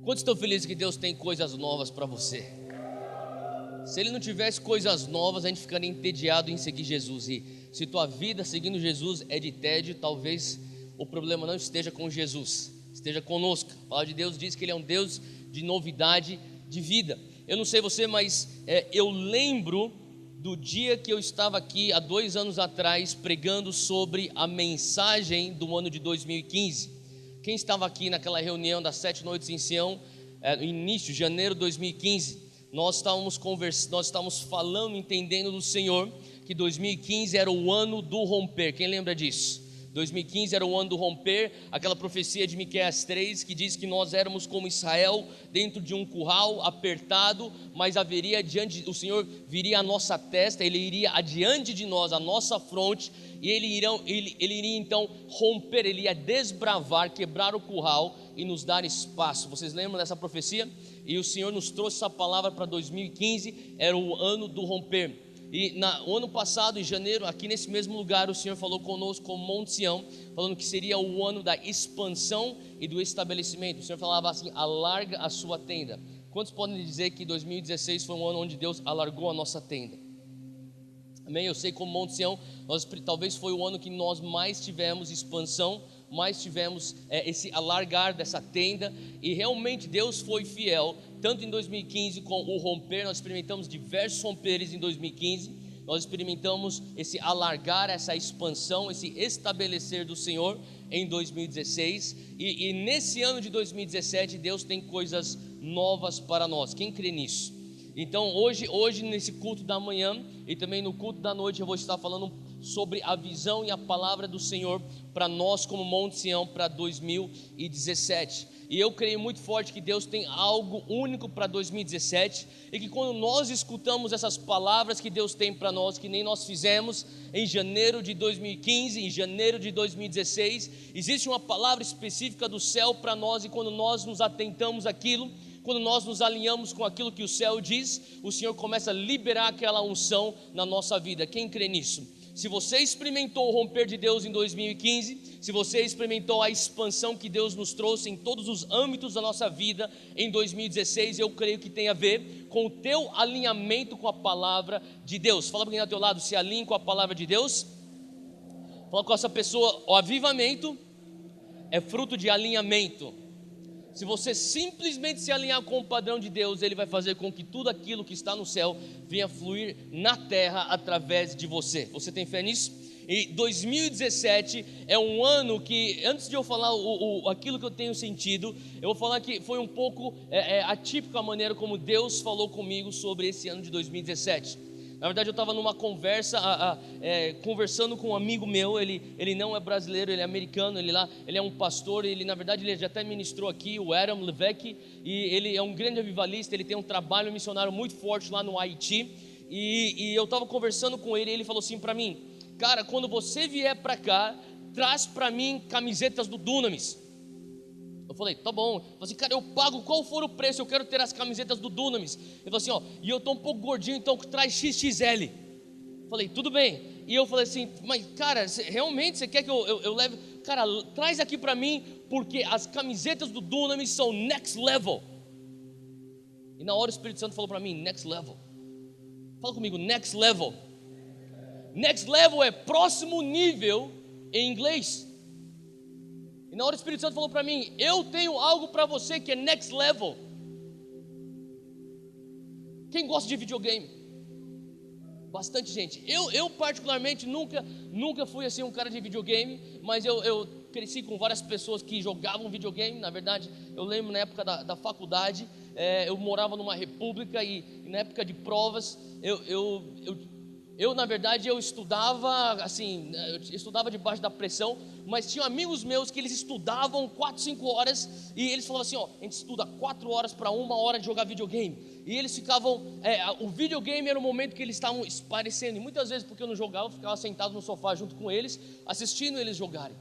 Quantos estão felizes que Deus tem coisas novas para você? Se Ele não tivesse coisas novas, a gente ficaria entediado em seguir Jesus. E se tua vida seguindo Jesus é de tédio, talvez o problema não esteja com Jesus, esteja conosco. A palavra de Deus diz que Ele é um Deus de novidade de vida. Eu não sei você, mas eu lembro do dia que eu estava aqui há 2 anos atrás pregando sobre a mensagem do ano de 2015. Quem estava aqui naquela reunião das 7 noites em Sião, no início de janeiro de 2015, nós estávamos falando, entendendo do Senhor, que 2015 era o ano do romper. Quem lembra disso? 2015 era o ano do romper, aquela profecia de Miqueias 3, que diz que nós éramos como Israel, dentro de um curral apertado, mas o Senhor viria à nossa testa, Ele iria adiante de nós, à nossa fronte, e Ele iria então romper, Ele ia desbravar, quebrar o curral e nos dar espaço. Vocês lembram dessa profecia? E o Senhor nos trouxe essa palavra para 2015, era o ano do romper. E no ano passado, em janeiro, aqui nesse mesmo lugar, o Senhor falou conosco como Monte Sião, falando que seria o ano da expansão e do estabelecimento. O Senhor falava assim: alarga a sua tenda. Quantos podem dizer que 2016 foi um ano onde Deus alargou a nossa tenda? Amém? Eu sei como Monte Sião, talvez foi o ano que nós mais tivemos expansão, mais tivemos esse alargar dessa tenda, e realmente Deus foi fiel, tanto em 2015 com o romper. Nós experimentamos diversos romperes em 2015, nós experimentamos esse alargar, essa expansão, esse estabelecer do Senhor em 2016, e nesse ano de 2017 Deus tem coisas novas para nós. Quem crê nisso? Então hoje nesse culto da manhã e também no culto da noite eu vou estar falando sobre a visão e a palavra do Senhor para nós como Monte Sião para 2017. E eu creio muito forte que Deus tem algo único para 2017, e que quando nós escutamos essas palavras que Deus tem para nós, que nem nós fizemos em janeiro de 2015, em janeiro de 2016, existe uma palavra específica do céu para nós, e quando nós nos atentamos àquilo, quando nós nos alinhamos com aquilo que o céu diz, o Senhor começa a liberar aquela unção na nossa vida. Quem crê nisso? Se você experimentou o romper de Deus em 2015, se você experimentou a expansão que Deus nos trouxe em todos os âmbitos da nossa vida em 2016, eu creio que tem a ver com o teu alinhamento com a palavra de Deus. Fala para quem está ao teu lado: se alinhe com a palavra de Deus. Fala com essa pessoa: o avivamento é fruto de alinhamento. Se você simplesmente se alinhar com o padrão de Deus, Ele vai fazer com que tudo aquilo que está no céu venha fluir na terra através de você. Você tem fé nisso? E 2017 é um ano que, antes de eu falar aquilo que eu tenho sentido, eu vou falar que foi um pouco atípico a maneira como Deus falou comigo sobre esse ano de 2017. Na verdade, eu estava numa conversa, conversando com um amigo meu. Ele não é brasileiro, ele é americano. Ele é um pastor, na verdade ele já até ministrou aqui, o Adam Levesque, e ele é um grande avivalista. Ele tem um trabalho missionário muito forte lá no Haiti, e eu estava conversando com ele, e ele falou assim para mim: cara, quando você vier para cá, traz para mim camisetas do Dunamis. Eu falei: tá bom. Eu falei assim: cara, eu pago qual for o preço, eu quero ter as camisetas do Dunamis. Ele falou assim: ó, e eu tô um pouco gordinho, então traz XXL. Eu falei: tudo bem. E eu falei assim: mas cara, realmente você quer que eu leve? Cara, traz aqui para mim, porque as camisetas do Dunamis são next level. E na hora o Espírito Santo falou para mim: next level. Fala comigo: next level. Next level é próximo nível em inglês. E na hora o Espírito Santo falou para mim: eu tenho algo para você que é next level. Quem gosta de videogame? Bastante gente. Eu particularmente nunca fui assim um cara de videogame, mas eu cresci com várias pessoas que jogavam videogame. Na verdade, eu lembro na época da faculdade, eu morava numa república, e na época de provas, na verdade, eu estudava assim, eu estudava debaixo da pressão, mas tinha amigos meus que eles estudavam 4, 5 horas, e eles falavam assim: ó, a gente estuda 4 horas para 1 hora de jogar videogame. E eles ficavam, o videogame era o momento que eles estavam esparecendo, e muitas vezes, porque eu não jogava, eu ficava sentado no sofá junto com eles, assistindo eles jogarem.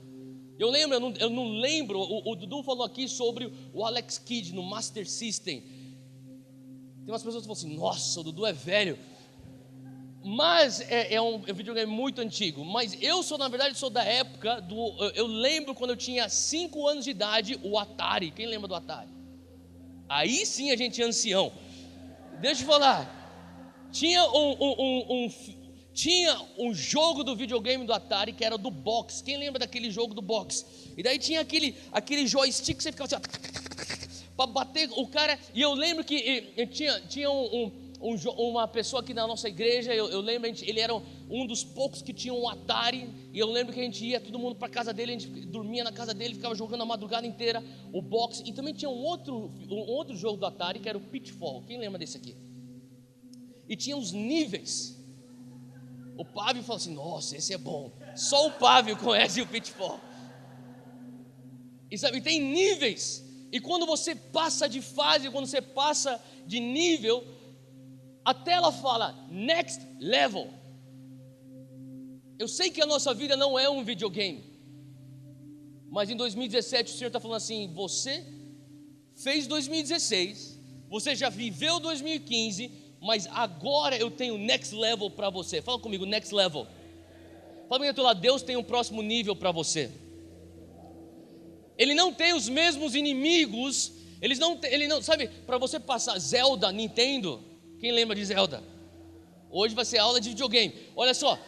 Eu não lembro, o Dudu falou aqui sobre o Alex Kidd no Master System. Tem umas pessoas que falam assim: nossa, o Dudu é velho. Mas é um videogame muito antigo. Mas eu na verdade sou da época eu lembro quando eu tinha 5 anos de idade, o Atari. Quem lembra do Atari? Aí sim a gente é ancião. Deixa eu falar, tinha um jogo do videogame do Atari que era do boxe. Quem lembra daquele jogo do boxe? E daí tinha aquele joystick que você ficava assim, para bater o cara. E eu lembro que tinha uma pessoa aqui na nossa igreja, eu lembro, ele era um dos poucos que tinha um Atari. E eu lembro que a gente ia todo mundo para casa dele, a gente dormia na casa dele, ficava jogando a madrugada inteira o boxe. E também tinha um outro jogo do Atari que era o Pitfall. Quem lembra desse aqui? E tinha os níveis. O Pávio falou assim, nossa, esse é bom. Só o Pávio conhece o Pitfall. E sabe, tem níveis. E quando você passa de fase, quando você passa de nível, a tela fala next level. Eu sei que a nossa vida não é um videogame, mas em 2017 o Senhor está falando assim, você fez 2016, você já viveu 2015, mas agora eu tenho next level para você. Fala comigo, next level. Fala comigo do teu lado, Deus tem um próximo nível para você. Ele não tem os mesmos inimigos. Ele não, sabe, para você passar Zelda, Nintendo. Quem lembra de Zelda? Hoje vai ser aula de videogame. Olha só,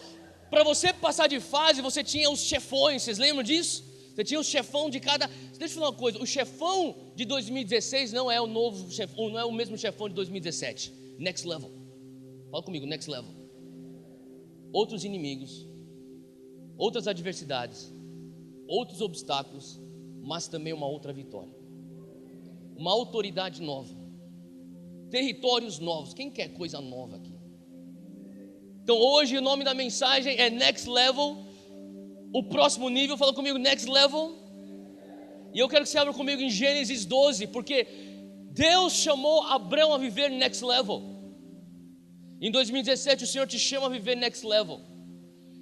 para você passar de fase, você tinha os chefões. Vocês lembram disso? Você tinha o chefão de cada. Deixa eu falar uma coisa, o chefão de 2016 não é o novo chefão, não é o mesmo chefão de 2017. Next level. Fala comigo, next level. Outros inimigos, outras adversidades, outros obstáculos, mas também uma outra vitória. Uma autoridade nova. Territórios novos. Quem quer coisa nova aqui? Então hoje o nome da mensagem é Next Level. O próximo nível, fala comigo, Next Level. E eu quero que você abra comigo em Gênesis 12, porque Deus chamou Abrão a viver Next Level. Em 2017 o Senhor te chama a viver Next Level.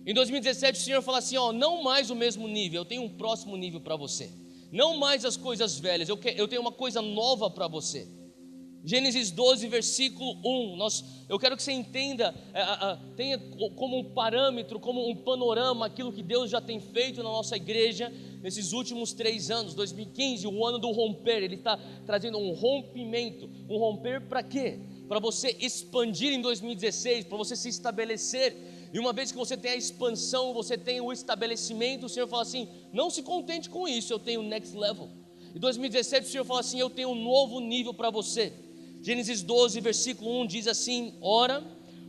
Em 2017 o Senhor fala assim, ó, não mais o mesmo nível, eu tenho um próximo nível para você. Não mais as coisas velhas, eu tenho uma coisa nova para você. Gênesis 12, versículo 1, eu quero que você entenda, tenha como um parâmetro, como um panorama, aquilo que Deus já tem feito na nossa igreja, nesses últimos 3 anos, 2015, o ano do romper. Ele está trazendo um rompimento, um romper para quê? Para você expandir em 2016, para você se estabelecer. E uma vez que você tem a expansão, você tem o estabelecimento, o Senhor fala assim, não se contente com isso, eu tenho next level. Em 2017 o Senhor fala assim, eu tenho um novo nível para você. Gênesis 12, versículo 1 diz assim, ora,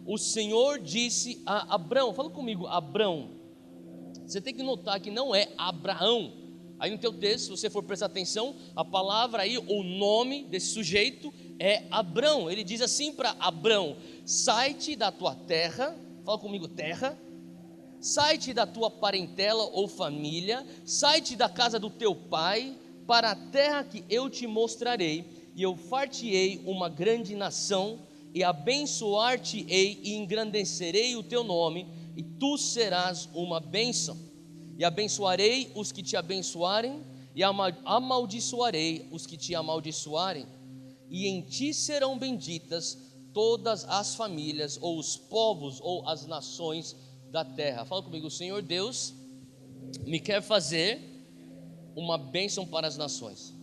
o Senhor disse a Abrão, fala comigo, Abrão. Você tem que notar que não é Abraão. Aí no teu texto, se você for prestar atenção, a palavra aí, o nome desse sujeito é Abrão. Ele diz assim para Abrão, sai-te da tua terra, fala comigo, terra, sai-te da tua parentela ou família, sai-te da casa do teu pai, para a terra que eu te mostrarei, e eu far-te-ei uma grande nação, e abençoar-te-ei e engrandecerei o teu nome, e tu serás uma bênção. E abençoarei os que te abençoarem, e amaldiçoarei os que te amaldiçoarem, e em ti serão benditas todas as famílias, ou os povos, ou as nações da terra. Fala comigo, o Senhor Deus me quer fazer uma bênção para as nações.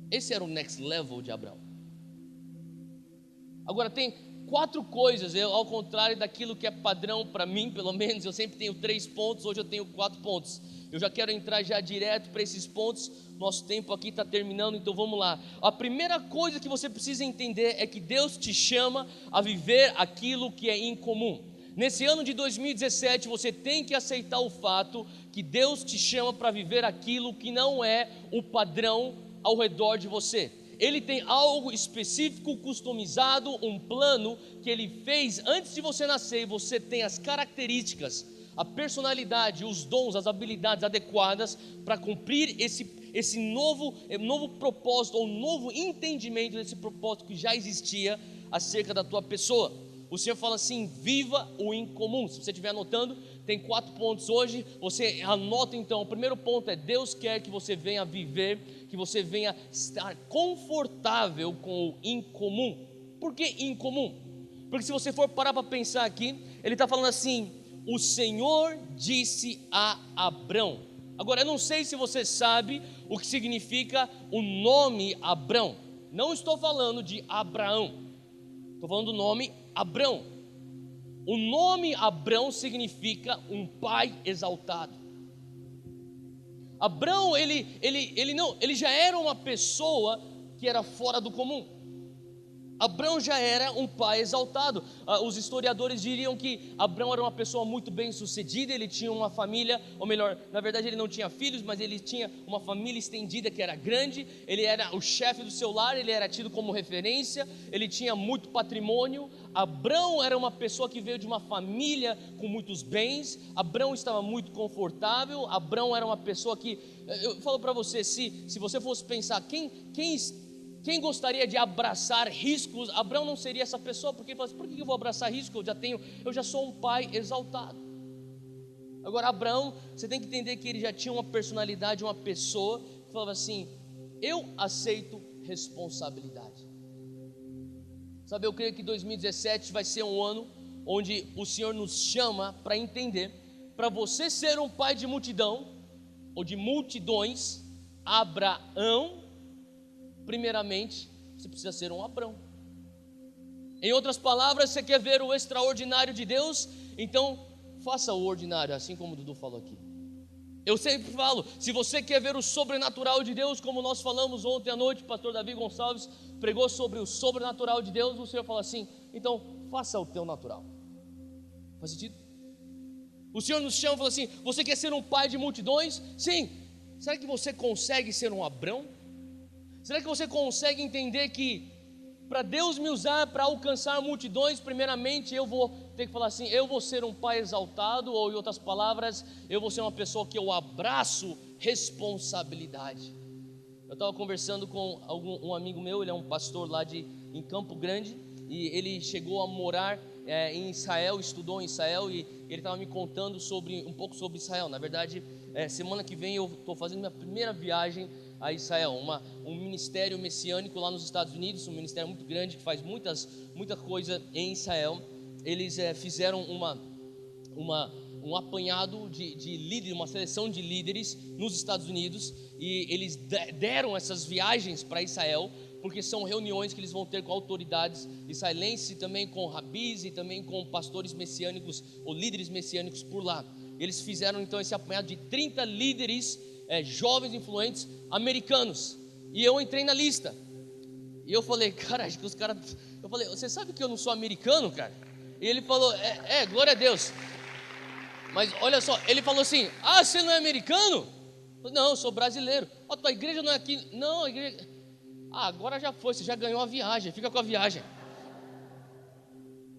Esse era o next level de Abraão. Agora tem 4 coisas, ao contrário daquilo que é padrão para mim, pelo menos, eu sempre tenho 3 pontos, hoje eu tenho 4 pontos. Eu já quero entrar já direto para esses pontos, nosso tempo aqui está terminando, então vamos lá. A primeira coisa que você precisa entender é que Deus te chama a viver aquilo que é incomum. Nesse ano de 2017 você tem que aceitar o fato que Deus te chama para viver aquilo que não é o padrão ao redor de você. Ele tem algo específico, customizado, um plano que Ele fez antes de você nascer, e você tem as características, a personalidade, os dons, as habilidades adequadas para cumprir esse novo propósito, ou novo entendimento desse propósito que já existia acerca da tua pessoa. O Senhor fala assim, viva o incomum. Se você estiver anotando, tem 4 pontos hoje, você anota então. O primeiro ponto é, Deus quer que você venha viver, que você venha estar confortável com o incomum. Por que incomum? Porque se você for parar para pensar aqui, ele está falando assim, o Senhor disse a Abrão. Agora, eu não sei se você sabe o que significa o nome Abrão. Não estou falando de Abraão, estou falando do nome Abrão. O nome Abrão significa um pai exaltado. Abrão, ele já era uma pessoa que era fora do comum. Abrão já era um pai exaltado. Os historiadores diriam que Abrão era uma pessoa muito bem sucedida. Ele tinha uma família, ou melhor, na verdade ele não tinha filhos, mas ele tinha uma família estendida que era grande. Ele era o chefe do seu lar, ele era tido como referência. Ele tinha muito patrimônio. Abrão era uma pessoa que veio de uma família com muitos bens. Abrão estava muito confortável. Abrão era uma pessoa que, eu falo para você, se você fosse pensar quem gostaria de abraçar riscos, Abrão não seria essa pessoa, porque ele fala assim, por que eu vou abraçar risco? Eu já sou um pai exaltado. Agora Abrão, você tem que entender que ele já tinha uma personalidade, uma pessoa que falava assim, eu aceito responsabilidade. Sabe, eu creio que 2017 vai ser um ano onde o Senhor nos chama para entender, para você ser um pai de multidão, ou de multidões, Abraão, primeiramente, você precisa ser um Abrão. Em outras palavras, você quer ver o extraordinário de Deus? Então, faça o ordinário, assim como o Dudu falou aqui. Eu sempre falo, se você quer ver o sobrenatural de Deus, como nós falamos ontem à noite, o pastor Davi Gonçalves pregou sobre o sobrenatural de Deus, o Senhor fala assim, então, faça o teu natural. Faz sentido? O Senhor nos chama e fala assim, você quer ser um pai de multidões? Sim. Será que você consegue ser um Abrão? Será que você consegue entender que para Deus me usar para alcançar multidões, primeiramente eu vou ter que falar assim, eu vou ser um pai exaltado, ou em outras palavras, eu vou ser uma pessoa que eu abraço responsabilidade. Eu estava conversando com um amigo meu, ele é um pastor lá em Campo Grande, e ele chegou a morar em Israel, estudou em Israel, e ele estava me contando um pouco sobre Israel. Na verdade, semana que vem eu estou fazendo minha primeira viagem a Israel, um ministério messiânico lá nos Estados Unidos, um ministério muito grande que faz muita coisa em Israel. Eles fizeram um apanhado de líderes, uma seleção de líderes nos Estados Unidos, e eles deram essas viagens para Israel, porque são reuniões que eles vão ter com autoridades israelenses, e também com rabis, e também com pastores messiânicos, ou líderes messiânicos por lá. Eles fizeram então esse apanhado de 30 líderes jovens influentes americanos, e eu entrei na lista, e eu falei, cara, acho que os caras, eu falei, você sabe que eu não sou americano, cara? E ele falou, glória a Deus, mas olha só, ele falou assim, você não é americano? Eu falei, não, eu sou brasileiro. A tua igreja não é aqui? Não, a igreja, agora já foi, você já ganhou a viagem, fica com a viagem.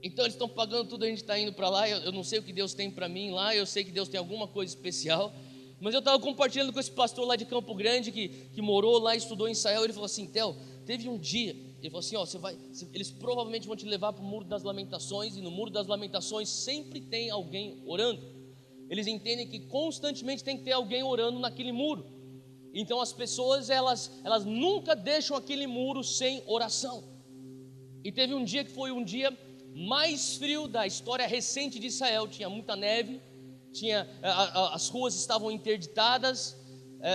Então eles estão pagando tudo, a gente está indo para lá, eu não sei o que Deus tem para mim lá, eu sei que Deus tem alguma coisa especial. Mas eu estava compartilhando com esse pastor lá de Campo Grande, que morou lá, estudou em Israel. Ele falou assim, Theo, teve um dia, ele falou assim, eles provavelmente vão te levar para o Muro das Lamentações, e no Muro das Lamentações sempre tem alguém orando. Eles entendem que constantemente tem que ter alguém orando naquele muro. Então as pessoas, elas nunca deixam aquele muro sem oração. E teve um dia que foi um dia mais frio da história recente de Israel, tinha muita neve, as ruas estavam interditadas,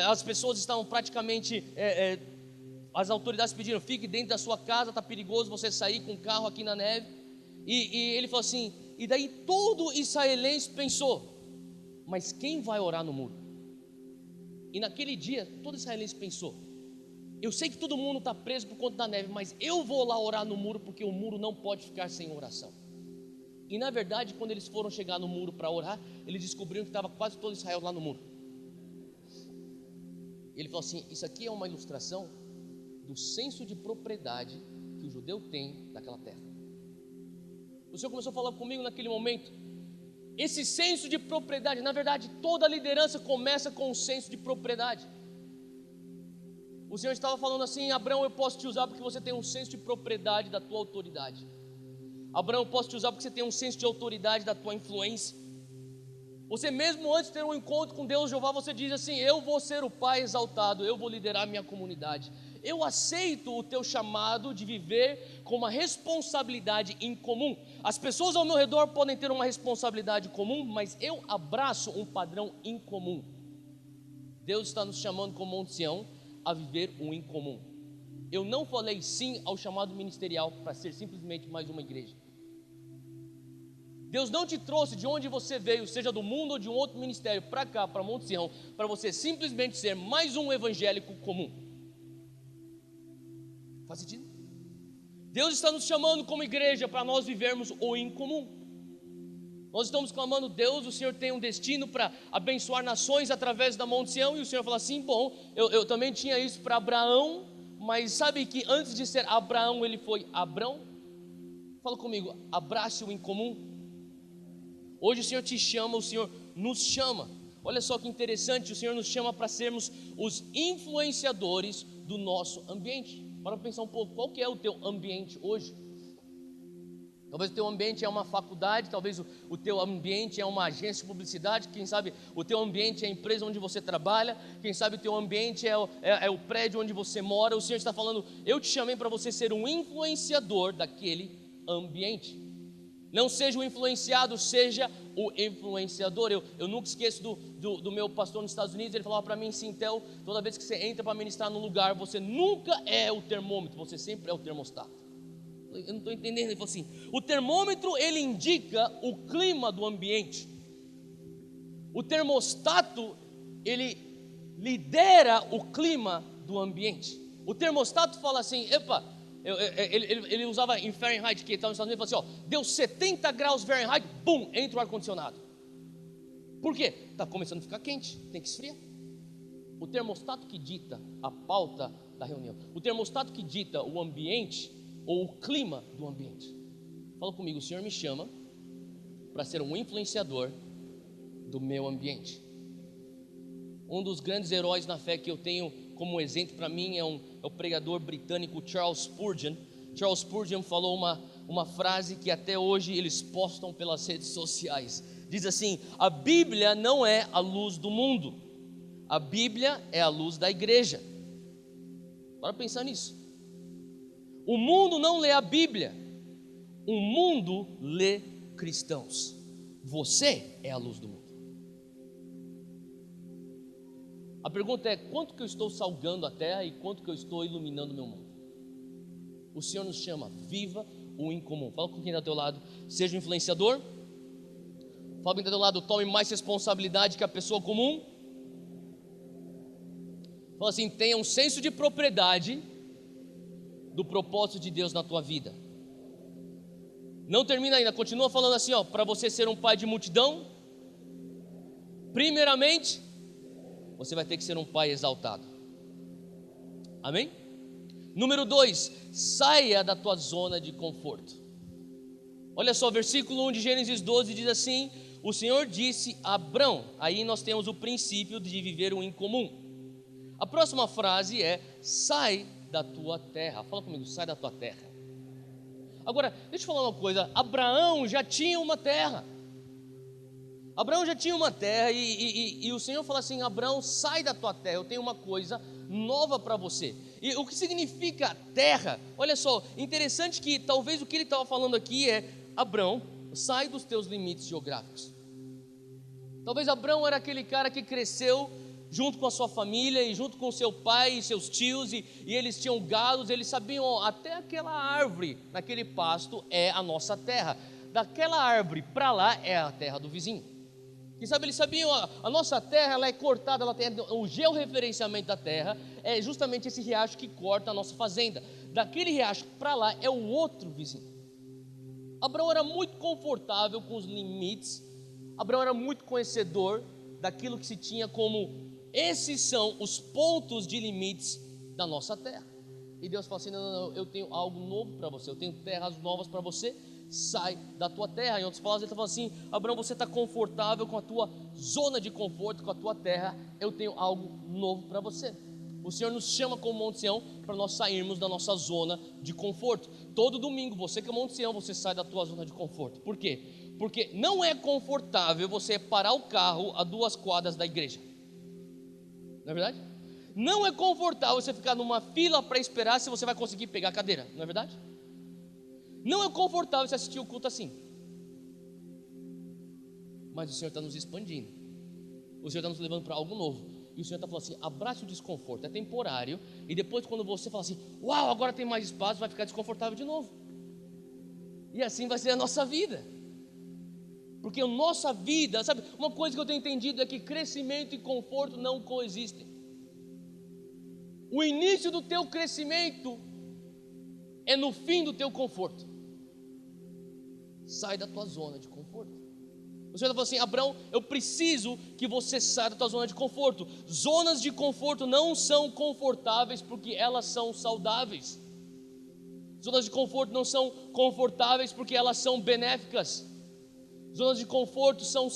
as pessoas estavam praticamente, as autoridades pediram, fique dentro da sua casa, está perigoso você sair com o carro aqui na neve, e ele falou assim, e daí todo israelense pensou, mas quem vai orar no muro? E naquele dia, todo israelense pensou, eu sei que todo mundo está preso por conta da neve, mas eu vou lá orar no muro, porque o muro não pode ficar sem oração. E na verdade, quando eles foram chegar no muro para orar, eles descobriram que estava quase todo Israel lá no muro. Ele falou assim, isso aqui é uma ilustração do senso de propriedade que o judeu tem daquela terra. O Senhor começou a falar comigo naquele momento, esse senso de propriedade, na verdade toda liderança começa com um senso de propriedade. O Senhor estava falando assim, Abraão, eu posso te usar porque você tem um senso de propriedade da tua autoridade. Abraão, eu posso te usar porque você tem um senso de autoridade da tua influência. Você mesmo antes de ter um encontro com Deus Jeová, você diz assim, eu vou ser o pai exaltado, eu vou liderar a minha comunidade. Eu aceito o teu chamado de viver com uma responsabilidade em comum. As pessoas ao meu redor podem ter uma responsabilidade comum, mas eu abraço um padrão incomum. Deus está nos chamando como Monte Sião a viver o incomum. Eu não falei sim ao chamado ministerial para ser simplesmente mais uma igreja. Deus não te trouxe de onde você veio, seja do mundo ou de um outro ministério, para cá, para Monte Sião, para você simplesmente ser mais um evangélico comum. Faz sentido? Deus está nos chamando como igreja para nós vivermos o incomum. Nós estamos clamando: Deus, o Senhor tem um destino para abençoar nações através da Monte Sião. E o Senhor fala assim: bom, eu também tinha isso para Abraão, mas sabe que antes de ser Abraão, ele foi Abrão? Fala comigo, abrace o incomum. Hoje o Senhor te chama, o Senhor nos chama. Olha só que interessante, o Senhor nos chama para sermos os influenciadores do nosso ambiente. Para pensar um pouco, qual que é o teu ambiente hoje? Talvez o teu ambiente é uma faculdade, talvez o teu ambiente é uma agência de publicidade, quem sabe o teu ambiente é a empresa onde você trabalha, quem sabe o teu ambiente é o prédio onde você mora. O Senhor está falando: eu te chamei para você ser um influenciador daquele ambiente. Não seja o influenciado, seja o influenciador. Eu nunca esqueço do meu pastor nos Estados Unidos. Ele falava para mim: Sintel, toda vez que você entra para ministrar num lugar, você nunca é o termômetro, você sempre é o termostato. Eu não estou entendendo. Ele falou assim: o termômetro, ele indica o clima do ambiente. O termostato, ele lidera o clima do ambiente. O termostato fala assim: epa, ele usava em Fahrenheit, que estava nos Estados Unidos, falou assim: ó, deu 70 graus Fahrenheit, bum, entra o ar-condicionado. Por quê? Está começando a ficar quente, tem que esfriar. O termostato que dita a pauta da reunião, o termostato que dita o ambiente ou o clima do ambiente. Fala comigo: o Senhor me chama para ser um influenciador do meu ambiente. Um dos grandes heróis na fé que eu tenho como exemplo para mim é o pregador britânico Charles Spurgeon. Charles Spurgeon falou uma frase que até hoje eles postam pelas redes sociais. Diz assim: a Bíblia não é a luz do mundo, a Bíblia é a luz da igreja. Bora pensar nisso. O mundo não lê a Bíblia, o mundo lê cristãos. Você é a luz do mundo. A pergunta é: quanto que eu estou salgando a terra e quanto que eu estou iluminando o meu mundo? O Senhor nos chama: viva o incomum. Fala com quem está ao teu lado: seja um influenciador. Fala com quem está ao teu lado: tome mais responsabilidade que a pessoa comum. Fala assim: tenha um senso de propriedade do propósito de Deus na tua vida. Não termina ainda, continua falando assim, ó: para você ser um pai de multidão, primeiramente você vai ter que ser um pai exaltado. Amém? Número 2, saia da tua zona de conforto. Olha só, versículo 1 de Gênesis 12 diz assim: o Senhor disse a Abrão. Aí nós temos o princípio de viver o incomum. A próxima frase é: sai da tua terra. Fala comigo: sai da tua terra. Agora, deixa eu falar uma coisa: Abraão já tinha uma terra. Abraão já tinha uma terra e o Senhor fala assim: Abraão, sai da tua terra, eu tenho uma coisa nova para você. E o que significa terra? Olha só, interessante que talvez o que ele estava falando aqui é: Abraão, sai dos teus limites geográficos. Talvez Abraão era aquele cara que cresceu junto com a sua família e junto com seu pai e seus tios, e eles tinham gados, eles sabiam, ó, até aquela árvore naquele pasto é a nossa terra, daquela árvore para lá é a terra do vizinho. Quem sabe eles sabiam, a nossa terra ela é cortada, ela tem o georreferenciamento da terra, é justamente esse riacho que corta a nossa fazenda. Daquele riacho para lá é o outro vizinho. Abraão era muito confortável com os limites. Abraão era muito conhecedor daquilo que se tinha como: esses são os pontos de limites da nossa terra. E Deus fala assim: não, eu tenho algo novo para você, eu tenho terras novas para você. Sai da tua terra. Em outras palavras, ele está falando assim: Abraão, você está confortável com a tua zona de conforto, com a tua terra, eu tenho algo novo para você. O Senhor nos chama como Monte Sião para nós sairmos da nossa zona de conforto. Todo domingo, você que é Monte Sião, você sai da tua zona de conforto. Por quê? Porque não é confortável você parar o carro a 2 quadras da igreja. Não é verdade? Não é confortável você ficar numa fila para esperar se você vai conseguir pegar a cadeira. Não é verdade? Não é confortável você assistir o culto assim. Mas o Senhor está nos expandindo. O Senhor está nos levando para algo novo. E o Senhor está falando assim: abrace o desconforto, é temporário. E depois, quando você fala assim, uau, agora tem mais espaço, vai ficar desconfortável de novo. E assim vai ser a nossa vida. Porque a nossa vida, sabe, uma coisa que eu tenho entendido é que crescimento e conforto não coexistem. O início do teu crescimento é no fim do teu conforto. Sai da tua zona de conforto. O Senhor está falando assim: Abraão, eu preciso que você saia da tua zona de conforto. Zonas de conforto não são confortáveis porque elas são saudáveis. Zonas de conforto não são confortáveis porque elas são benéficas. Zonas de conforto são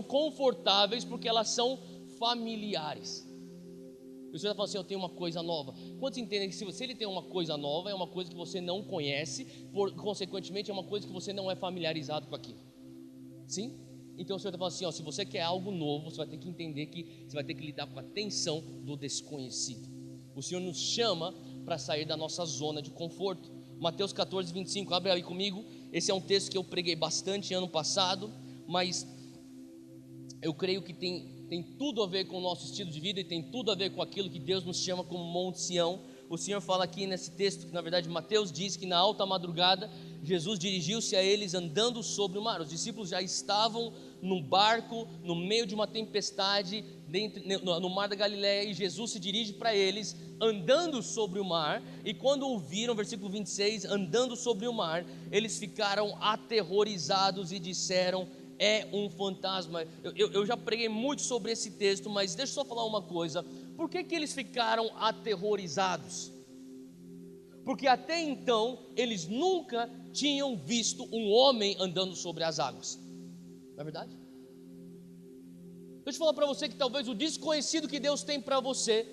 confortáveis porque elas são familiares. O Senhor está falando assim: eu tenho uma coisa nova. Quantos entendem que se ele tem uma coisa nova, é uma coisa que você não conhece, consequentemente é uma coisa que você não é familiarizado com aquilo? Sim? Então o Senhor está falando assim: se você quer algo novo, você vai ter que entender que você vai ter que lidar com a tensão do desconhecido. O Senhor nos chama para sair da nossa zona de conforto. Mateus 14, 25, abre aí comigo. Esse é um texto que eu preguei bastante ano passado, mas eu creio que tem tudo a ver com o nosso estilo de vida e tem tudo a ver com aquilo que Deus nos chama como Monte Sião. O Senhor fala aqui nesse texto que na verdade Mateus diz que na alta madrugada Jesus dirigiu-se a eles andando sobre o mar. Os discípulos já estavam num barco no meio de uma tempestade no mar da Galileia, e Jesus se dirige para eles andando sobre o mar. E quando o viram, versículo 26, andando sobre o mar, eles ficaram aterrorizados e disseram: é um fantasma. Eu já preguei muito sobre esse texto, mas deixa eu só falar uma coisa. Por que eles ficaram aterrorizados? Porque até então eles nunca tinham visto um homem andando sobre as águas. Não é verdade? Deixa eu falar para você que talvez o desconhecido que Deus tem para você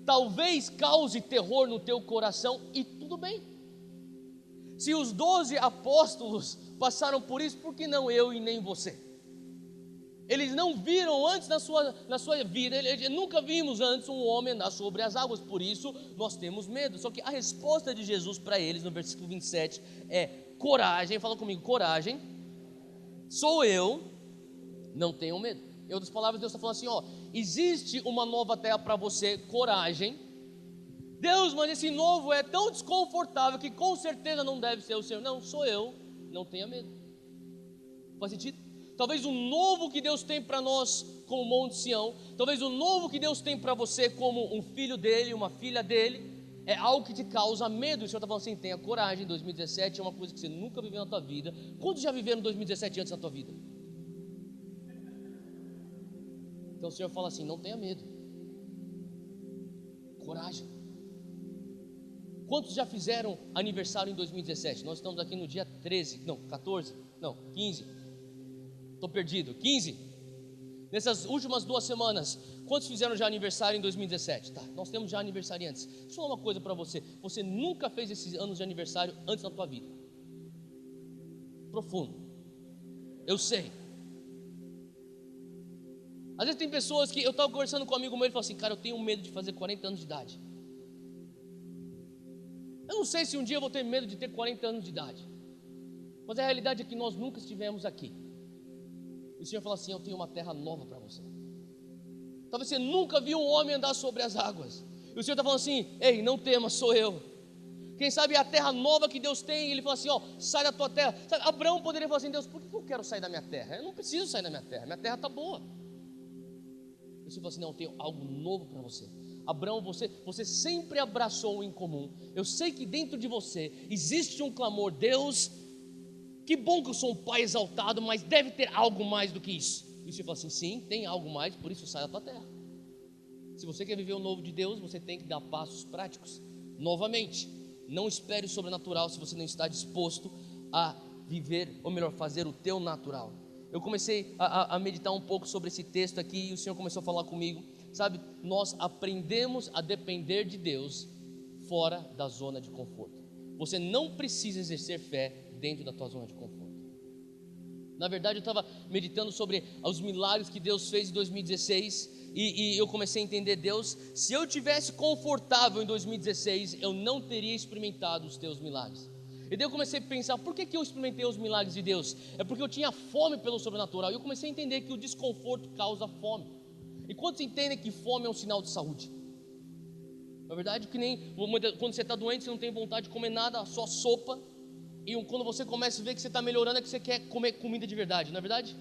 talvez cause terror no teu coração, e tudo bem. Se os 12 apóstolos passaram por isso, por que não eu e nem você? Eles não viram antes na sua vida, nunca vimos antes um homem andar sobre as águas, por isso nós temos medo. Só que a resposta de Jesus para eles no versículo 27 é: coragem, fala comigo, coragem, sou eu, não tenham medo. Em outras palavras, Deus está falando assim: existe uma nova terra para você, coragem. Deus, mas esse novo é tão desconfortável que com certeza não deve ser o Senhor. Não, sou eu, não tenha medo. Faz sentido? Talvez o novo que Deus tem para nós como Monte Sião, talvez o novo que Deus tem para você como um filho dele, uma filha dele, é algo que te causa medo. O Senhor está falando assim: tenha coragem. 2017 é uma coisa que você nunca viveu na tua vida. Quantos já viveram 2017 antes na tua vida? Então o Senhor fala assim: não tenha medo, coragem. Quantos já fizeram aniversário em 2017? Nós estamos aqui no dia 15, estou perdido, 15. Nessas últimas 2 semanas, quantos fizeram já aniversário em 2017? Tá, nós temos já aniversariantes. Deixa eu falar uma coisa para você: você nunca fez esses anos de aniversário antes na tua vida. Profundo, eu sei. Às vezes tem pessoas que eu estava conversando com um amigo meu, ele falou assim: cara, eu tenho medo de fazer 40 anos de idade. Eu não sei se um dia eu vou ter medo de ter 40 anos de idade, mas a realidade é que nós nunca estivemos aqui. E o Senhor falou assim: eu tenho uma terra nova para você. Talvez você nunca viu um homem andar sobre as águas, e o Senhor está falando assim: ei, não temas, sou eu. Quem sabe a terra nova que Deus tem, Ele fala assim: sai da tua terra. Sabe, Abraão poderia falar assim: Deus, por que eu quero sair da minha terra? Eu não preciso sair da minha terra está boa. O Senhor falou assim: não, eu tenho algo novo para você. Abraão, você sempre abraçou o incomum. Eu sei que dentro de você existe um clamor: Deus, que bom que eu sou um pai exaltado, mas deve ter algo mais do que isso. E o Senhor falou assim: sim, tem algo mais, por isso sai da tua terra. Se você quer viver o novo de Deus, você tem que dar passos práticos. Novamente, não espere o sobrenatural se você não está disposto a viver, ou melhor, fazer o teu natural. Eu comecei a meditar um pouco sobre esse texto aqui, e o Senhor começou a falar comigo. Sabe, nós aprendemos a depender de Deus fora da zona de conforto. Você não precisa exercer fé dentro da tua zona de conforto. Na verdade, eu estava meditando sobre os milagres que Deus fez em 2016, e eu comecei a entender: Deus, se eu tivesse confortável em 2016, eu não teria experimentado os teus milagres. E daí eu comecei a pensar: por que eu experimentei os milagres de Deus? É porque eu tinha fome pelo sobrenatural. E eu comecei a entender que o desconforto causa fome. E quantos entendem que fome é um sinal de saúde? Na verdade, que nem quando você está doente, você não tem vontade de comer nada, só sopa. E quando você começa a ver que você está melhorando, é que você quer comer comida de verdade, não é verdade?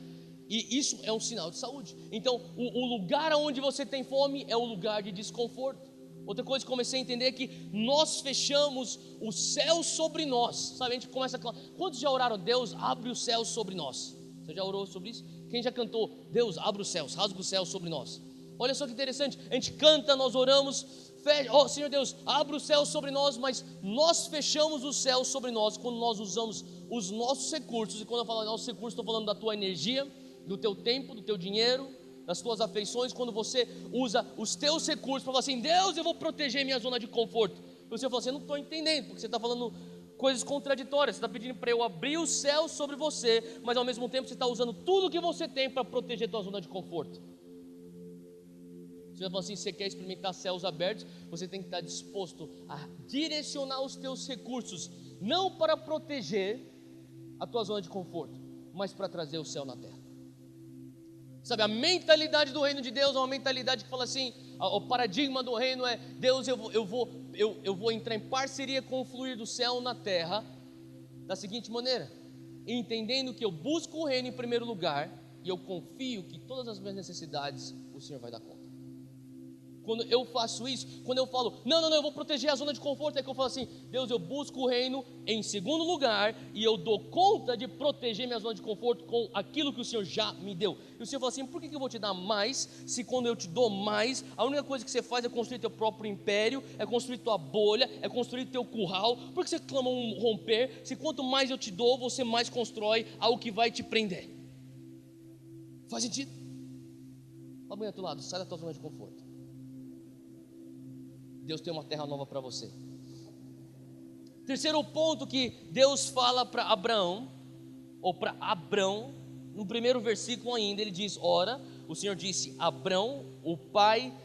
E isso é um sinal de saúde. Então, o lugar onde você tem fome é um lugar de desconforto. Outra coisa que comecei a entender é que nós fechamos o céu sobre nós. Sabe, a gente começa a clamar. Quantos já oraram? Deus, abre o céu sobre nós. Você já orou sobre isso? Quem já cantou? Deus, abre os céus, rasga o céu sobre nós. Olha só que interessante, a gente canta, nós oramos, ó Senhor Deus, abre o céu sobre nós, mas nós fechamos o céu sobre nós quando nós usamos os nossos recursos. E quando eu falo nossos recursos, estou falando da tua energia, do teu tempo, do teu dinheiro, das tuas afeições. Quando você usa os teus recursos para falar assim, Deus, eu vou proteger minha zona de conforto. E você fala assim, eu não estou entendendo, porque você está falando coisas contraditórias. Você está pedindo para eu abrir o céu sobre você, mas ao mesmo tempo você está usando tudo que você tem para proteger a tua zona de conforto. Você vai falar assim, você quer experimentar céus abertos, você tem que estar disposto a direcionar os teus recursos, não para proteger a tua zona de conforto, mas para trazer o céu na terra. Sabe, a mentalidade do reino de Deus é uma mentalidade que fala assim, o paradigma do reino é, Deus, eu vou entrar em parceria com o fluir do céu na terra, da seguinte maneira, entendendo que eu busco o reino em primeiro lugar, e eu confio que todas as minhas necessidades o Senhor vai dar conta. Quando eu faço isso, quando eu falo, não, eu vou proteger a zona de conforto, é que eu falo assim, Deus, eu busco o reino em segundo lugar, e eu dou conta de proteger minha zona de conforto com aquilo que o Senhor já me deu. E o Senhor fala assim, por que eu vou te dar mais, se quando eu te dou mais, a única coisa que você faz é construir teu próprio império, é construir tua bolha, é construir teu curral? Por que você clama um romper, se quanto mais eu te dou, você mais constrói algo que vai te prender? Faz sentido? Fala bem do teu lado, sai da tua zona de conforto. Deus tem uma terra nova para você. Terceiro ponto que Deus fala para Abraão, ou para Abrão, no primeiro versículo ainda, ele diz, ora, o Senhor disse, Abrão, o pai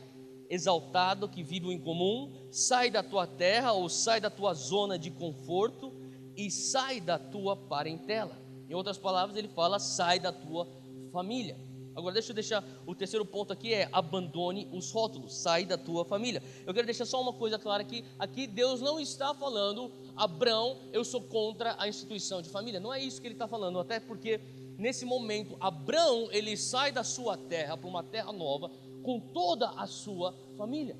exaltado que vive em comum, sai da tua terra, ou sai da tua zona de conforto, e sai da tua parentela. Em outras palavras, ele fala, sai da tua família. Agora deixa eu deixar, o terceiro ponto aqui é, abandone os rótulos, sai da tua família. Eu quero deixar só uma coisa clara aqui Deus não está falando, Abrão, eu sou contra a instituição de família, não é isso que ele está falando, até porque nesse momento, Abrão, ele sai da sua terra para uma terra nova, com toda a sua família.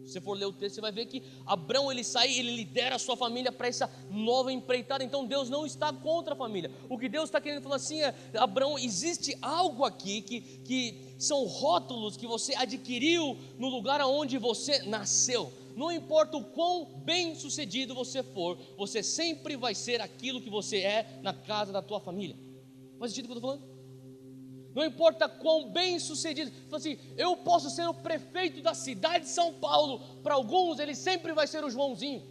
Se você for ler o texto, você vai ver que Abrão, ele sai, ele lidera a sua família para essa nova empreitada. Então Deus não está contra a família. O que Deus está querendo falar assim é, Abrão, existe algo aqui que são rótulos que você adquiriu no lugar onde você nasceu. Não importa o quão bem sucedido você for, você sempre vai ser aquilo que você é na casa da tua família. Faz sentido o que eu estou falando? Não importa quão bem sucedido, assim, eu posso ser o prefeito da cidade de São Paulo, para alguns ele sempre vai ser o Joãozinho.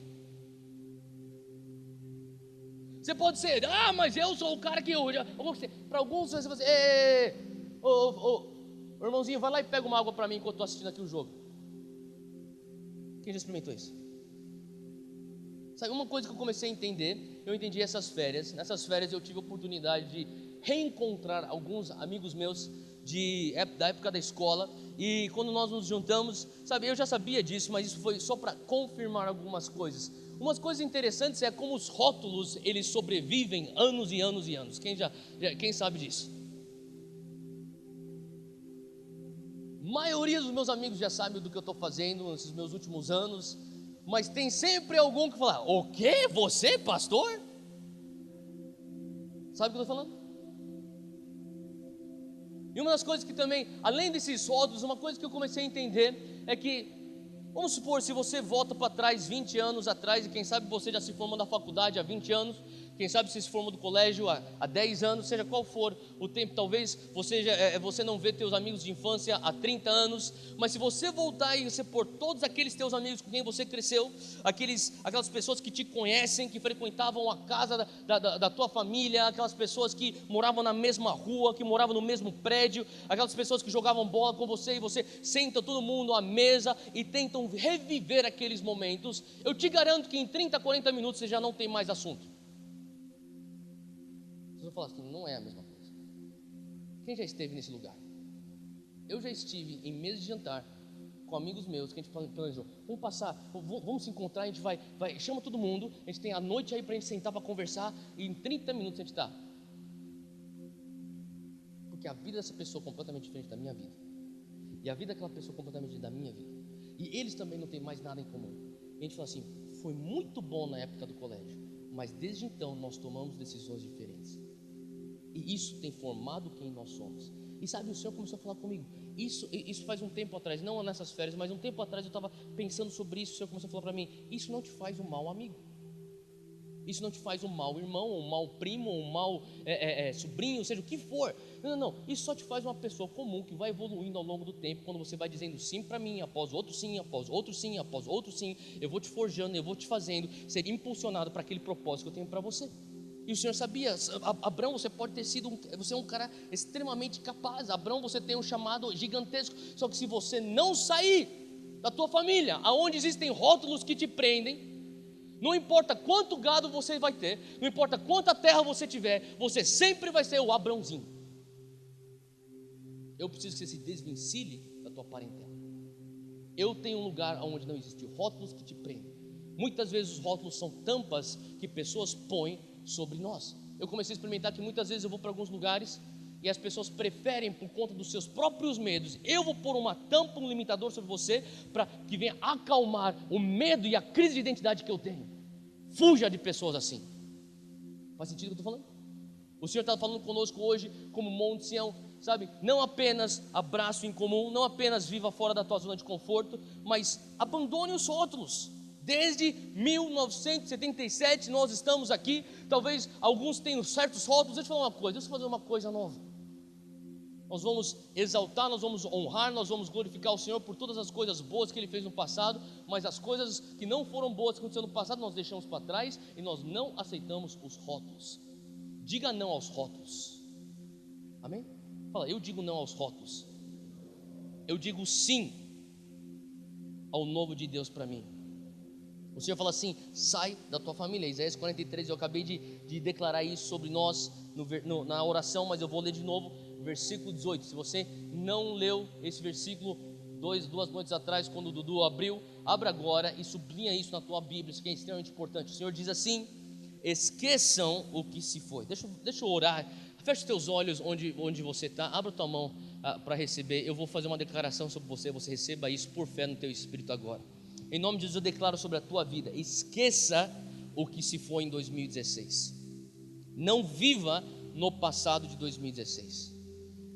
Você pode ser, mas eu sou o cara que para alguns você vai dizer, irmãozinho, vai lá e pega uma água para mim enquanto estou assistindo aqui o jogo. Quem já experimentou isso? Sabe, uma coisa que eu comecei a entender, eu entendi essas férias. Nessas férias eu tive a oportunidade de reencontrar alguns amigos meus da época da escola. E quando nós nos juntamos, sabe, eu já sabia disso, mas isso foi só para confirmar algumas coisas. Umas coisas interessantes é como os rótulos, eles sobrevivem anos e anos e anos. Quem sabe disso? A maioria dos meus amigos já sabe do que eu estou fazendo nesses meus últimos anos, mas tem sempre algum que fala, o quê? Você, pastor? Sabe o que eu estou falando? E uma das coisas que também, além desses rótulos, uma coisa que eu comecei a entender é que, vamos supor, se você volta para trás, 20 anos atrás, e quem sabe você já se formou da faculdade há 20 anos, quem sabe você se formou do colégio há 10 anos, seja qual for o tempo, talvez você não vê teus amigos de infância há 30 anos, mas se você voltar e você pôr todos aqueles teus amigos com quem você cresceu, aquelas pessoas que te conhecem, que frequentavam a casa da tua família, aquelas pessoas que moravam na mesma rua, que moravam no mesmo prédio, aquelas pessoas que jogavam bola com você, e você senta todo mundo à mesa e tentam reviver aqueles momentos, eu te garanto que em 30, 40 minutos você já não tem mais assunto. Vocês vão falar assim, não é a mesma coisa. Quem já esteve nesse lugar? Eu já estive em mesa de jantar com amigos meus que a gente planejou, vamos se encontrar, a gente vai, chama todo mundo, a gente tem a noite aí para a gente sentar para conversar, e em 30 minutos a gente está. Porque a vida dessa pessoa é completamente diferente da minha vida, e a vida daquela pessoa é completamente diferente da minha vida, e eles também não têm mais nada em comum. E a gente fala assim, foi muito bom na época do colégio, mas desde então nós tomamos decisões diferentes, e isso tem formado quem nós somos. E sabe, o Senhor começou a falar comigo, isso faz um tempo atrás, não nessas férias, mas um tempo atrás eu estava pensando sobre isso. O Senhor começou a falar para mim, isso não te faz um mau amigo, isso não te faz um mau irmão, um mau primo, um mau sobrinho, seja o que for. Não, isso só te faz uma pessoa comum que vai evoluindo ao longo do tempo, quando você vai dizendo sim para mim, após outro sim, após outro sim, após outro sim. Eu vou te forjando, eu vou te fazendo ser impulsionado para aquele propósito que eu tenho para você. E o Senhor sabia, Abrão, você pode ter sido, você é um cara extremamente capaz. Abrão, você tem um chamado gigantesco. Só que se você não sair da tua família, aonde existem rótulos que te prendem, não importa quanto gado você vai ter, não importa quanta terra você tiver, você sempre vai ser o Abrãozinho. Eu preciso que você se desvencilhe da tua parentela. Eu tenho um lugar onde não existe rótulos que te prendem. Muitas vezes os rótulos são tampas que pessoas põem sobre nós. Eu comecei a experimentar que muitas vezes eu vou para alguns lugares e as pessoas preferem, por conta dos seus próprios medos, eu vou pôr uma tampa, um limitador sobre você, para que venha acalmar o medo e a crise de identidade que eu tenho. Fuja de pessoas assim. Faz sentido o que eu estou falando? O Senhor está falando conosco hoje como Monte Sião, sabe? Não apenas abraço em comum, não apenas viva fora da tua zona de conforto, mas abandone os rótulos. Desde 1977 nós estamos aqui. Talvez alguns tenham certos rótulos. Deixa eu falar uma coisa, deixa eu fazer uma coisa nova. Nós vamos exaltar, nós vamos honrar, nós vamos glorificar o Senhor por todas as coisas boas que Ele fez no passado. Mas as coisas que não foram boas que aconteceram no passado, nós deixamos para trás e nós não aceitamos os rótulos. Diga não aos rótulos. Amém? Fala, eu digo não aos rótulos. Eu digo sim ao novo de Deus para mim. O Senhor fala assim, sai da tua família. Isaías 43, eu acabei de declarar isso sobre nós na oração, mas eu vou ler de novo, versículo 18. Se você não leu esse versículo duas noites atrás, quando o Dudu abriu, abra agora e sublinha isso na tua Bíblia, isso que é extremamente importante. O Senhor diz assim, esqueçam o que se foi. Deixa eu orar. Feche os teus olhos onde você está, abra tua mão para receber. Eu vou fazer uma declaração sobre você, você receba isso por fé no teu espírito agora. Em nome de Jesus eu declaro sobre a tua vida, esqueça o que se foi em 2016. Não viva no passado de 2016.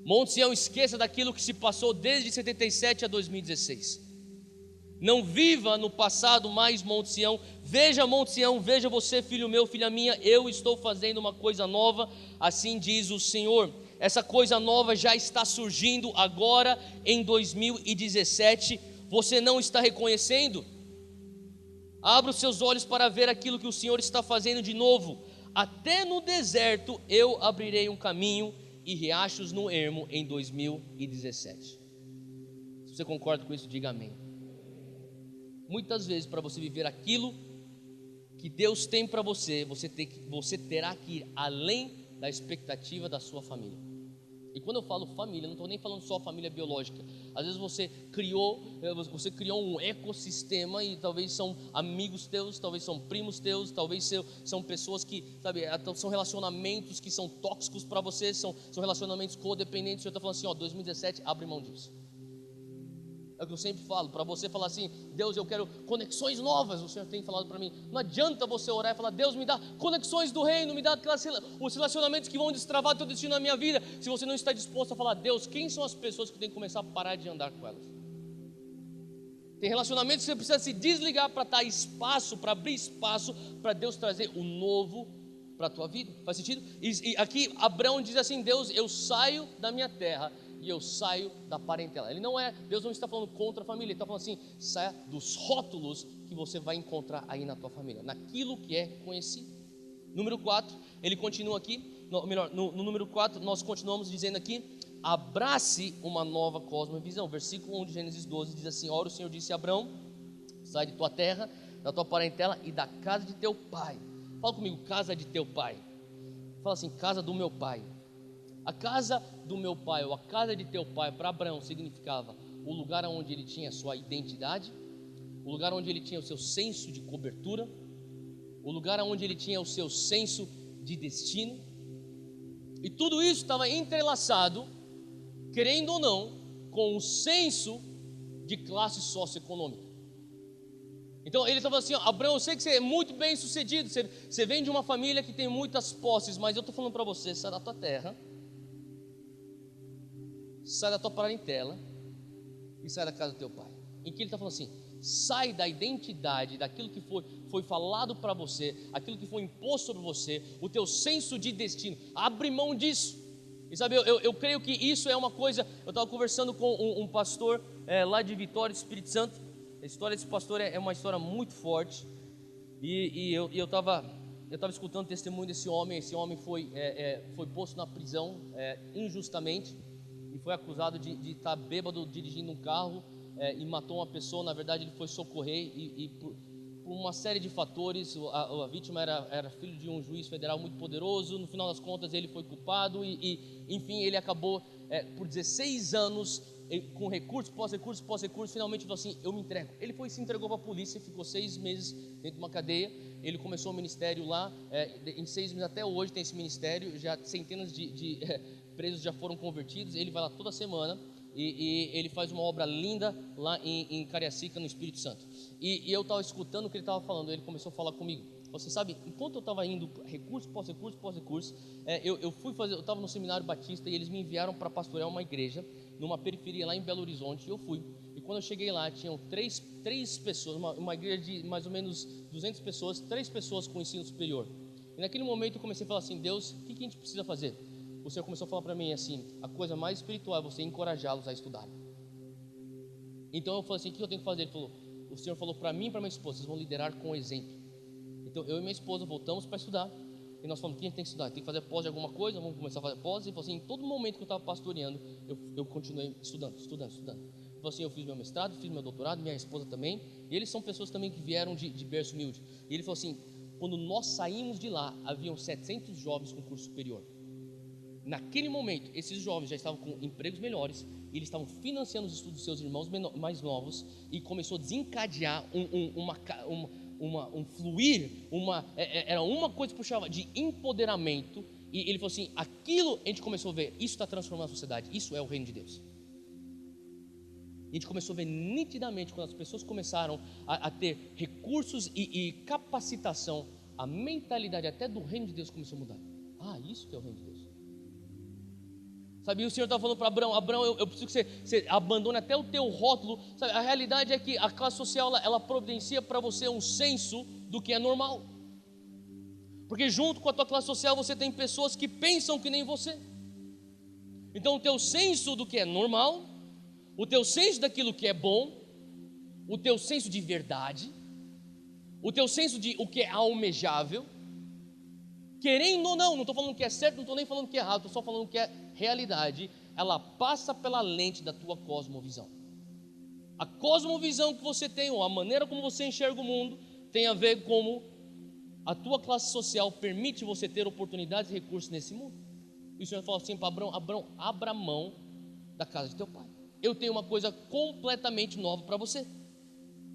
Monte Sião, esqueça daquilo que se passou desde 77 a 2016. Não viva no passado mais, Monte Sião. Veja, Monte Sião, veja você, filho meu, filha minha, eu estou fazendo uma coisa nova, assim diz o Senhor. Essa coisa nova já está surgindo agora em 2017. Você não está reconhecendo? Abra os seus olhos para ver aquilo que o Senhor está fazendo de novo. Até no deserto eu abrirei um caminho e riachos no ermo em 2017. Se você concorda com isso, diga amém. Muitas vezes, para você viver aquilo que Deus tem para você, você terá que ir além da expectativa da sua família. E quando eu falo família, não estou nem falando só família biológica. Às vezes você criou um ecossistema e talvez são amigos teus, talvez são primos teus, talvez são pessoas que, sabe, são relacionamentos que são tóxicos para você, são relacionamentos codependentes. O Senhor está falando assim, 2017, abre mão disso. É o que eu sempre falo, para você falar assim, Deus, eu quero conexões novas. O Senhor tem falado para mim, não adianta você orar e falar, Deus, me dá conexões do reino, me dá os relacionamentos que vão destravar teu destino na minha vida, se você não está disposto a falar, Deus, quem são as pessoas que tem que começar a parar de andar com elas? Tem relacionamentos que você precisa se desligar para dar espaço, para abrir espaço, para Deus trazer o novo para a tua vida. Faz sentido? E aqui Abraão diz assim, Deus, eu saio da minha terra e eu saio da parentela. Deus não está falando contra a família, Ele está falando assim, saia dos rótulos que você vai encontrar aí na tua família, naquilo que é conhecido. Número 4, ele continua aqui, no número 4, nós continuamos dizendo aqui, abrace uma nova cosmovisão. Versículo 1 de Gênesis 12 diz assim, ora o Senhor disse a Abrão, sai de tua terra, da tua parentela e da casa de teu pai. Fala comigo, casa de teu pai. Fala assim, casa do meu pai. A casa do meu pai, ou a casa de teu pai, para Abraão significava o lugar onde ele tinha a sua identidade, o lugar onde ele tinha o seu senso de cobertura, o lugar onde ele tinha o seu senso de destino. E tudo isso estava entrelaçado, querendo ou não, com o senso de classe socioeconômica. Então ele estava assim: ó, Abraão, eu sei que você é muito bem sucedido, você vem de uma família que tem muitas posses, mas eu estou falando para você, sai da tua terra, sai da tua parentela e sai da casa do teu pai. Em que ele está falando assim: sai da identidade, daquilo que foi falado para você, aquilo que foi imposto sobre você, o teu senso de destino, abre mão disso. E sabe, eu creio que isso é uma coisa. Eu estava conversando com um pastor lá de Vitória, Espírito Santo. A história desse pastor é uma história muito forte. E eu estava escutando o testemunho desse homem. Esse homem foi posto na prisão injustamente e foi acusado de estar bêbado dirigindo um carro e matou uma pessoa. Na verdade, ele foi socorrer e por uma série de fatores, a vítima era filho de um juiz federal muito poderoso. No final das contas, ele foi culpado enfim, ele acabou por 16 anos com recurso, pós-recurso, finalmente falou assim: eu me entrego. Ele se entregou para a polícia, ficou 6 meses dentro de uma cadeia. Ele começou o ministério lá, em 6 meses até hoje tem esse ministério, já centenas de presos já foram convertidos. Ele vai lá toda semana e ele faz uma obra linda lá em Cariacica, no Espírito Santo. E eu estava escutando o que ele estava falando. Ele começou a falar comigo. Você sabe, enquanto eu estava indo recurso, pós-recurso, eu estava no Seminário Batista e eles me enviaram para pastorear uma igreja numa periferia lá em Belo Horizonte. E eu fui. E quando eu cheguei lá, tinham três pessoas, uma igreja de mais ou menos 200 pessoas, 3 pessoas com ensino superior. E naquele momento eu comecei a falar assim: Deus, o que a gente precisa fazer? O Senhor começou a falar para mim assim: a coisa mais espiritual é você encorajá-los a estudar. Então eu falei assim: o que eu tenho que fazer? O Senhor falou para mim e para minha esposa: vocês vão liderar com exemplo. Então eu e minha esposa voltamos para estudar. E nós falamos: o que a gente tem que estudar? Tem que fazer pós de alguma coisa, vamos começar a fazer pós. E falou assim: em todo momento que eu estava pastoreando, eu continuei estudando. Falou assim: eu fiz meu mestrado, fiz meu doutorado, minha esposa também. E eles são pessoas também que vieram de berço humilde. E ele falou assim: quando nós saímos de lá, haviam 700 jovens com curso superior. Naquele momento, esses jovens já estavam com empregos melhores, eles estavam financiando os estudos dos seus irmãos mais novos, e começou a desencadear um fluir, era uma coisa que puxava de empoderamento. E ele falou assim: aquilo a gente começou a ver, isso está transformando a sociedade, isso é o reino de Deus. E a gente começou a ver nitidamente, quando as pessoas começaram a ter recursos e capacitação, a mentalidade até do reino de Deus começou a mudar. Isso que é o reino de Deus. Sabe, o Senhor estava falando para Abraão: Abraão, eu preciso que você abandone até o teu rótulo. Sabe, a realidade é que a classe social, ela providencia para você um senso do que é normal. Porque junto com a tua classe social, você tem pessoas que pensam que nem você. Então o teu senso do que é normal, o teu senso daquilo que é bom, o teu senso de verdade, o teu senso de o que é almejável, querendo ou não estou falando que é certo, não estou nem falando que é errado, estou só falando que é realidade, ela passa pela lente da tua cosmovisão. A cosmovisão que você tem, ou a maneira como você enxerga o mundo, tem a ver com como a tua classe social permite você ter oportunidades e recursos nesse mundo. E o Senhor falou assim para Abraão: Abraão, abra mão da casa de teu pai. Eu tenho uma coisa completamente nova para você.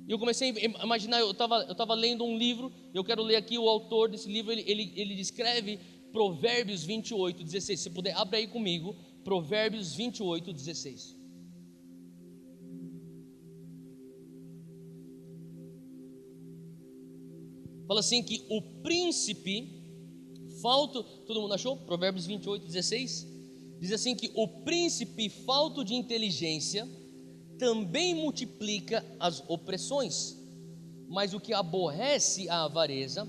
E eu comecei a imaginar, eu estava lendo um livro, eu quero ler aqui o autor desse livro. Ele descreve Provérbios 28:16. Se puder, abre aí comigo, Provérbios 28:16. Fala assim que o príncipe falto, todo mundo achou? Provérbios 28:16 diz assim que o príncipe falto de inteligência também multiplica as opressões, mas o que aborrece a avareza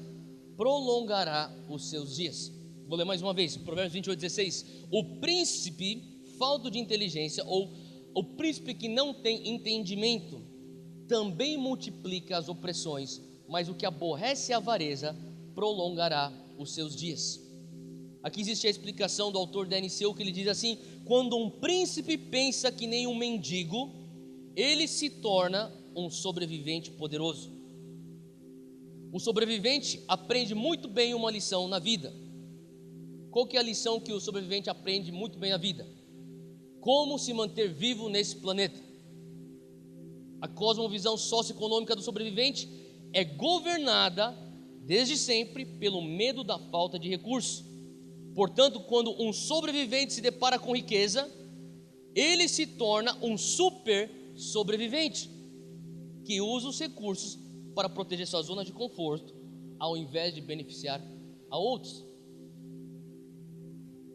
prolongará os seus dias. Vou ler mais uma vez, Provérbios 28:16. O príncipe falto de inteligência, ou o príncipe que não tem entendimento, também multiplica as opressões, mas o que aborrece a avareza prolongará os seus dias. Aqui existe a explicação do autor da NCU, que ele diz assim: quando um príncipe pensa que nem um mendigo, ele se torna um sobrevivente poderoso. Um sobrevivente aprende muito bem uma lição na vida. Qual que é a lição que o sobrevivente aprende muito bem na vida? Como se manter vivo nesse planeta. A cosmovisão socioeconômica do sobrevivente é governada desde sempre pelo medo da falta de recursos. Portanto, quando um sobrevivente se depara com riqueza, ele se torna um super sobrevivente, que usa os recursos para proteger sua zona de conforto, ao invés de beneficiar a outros.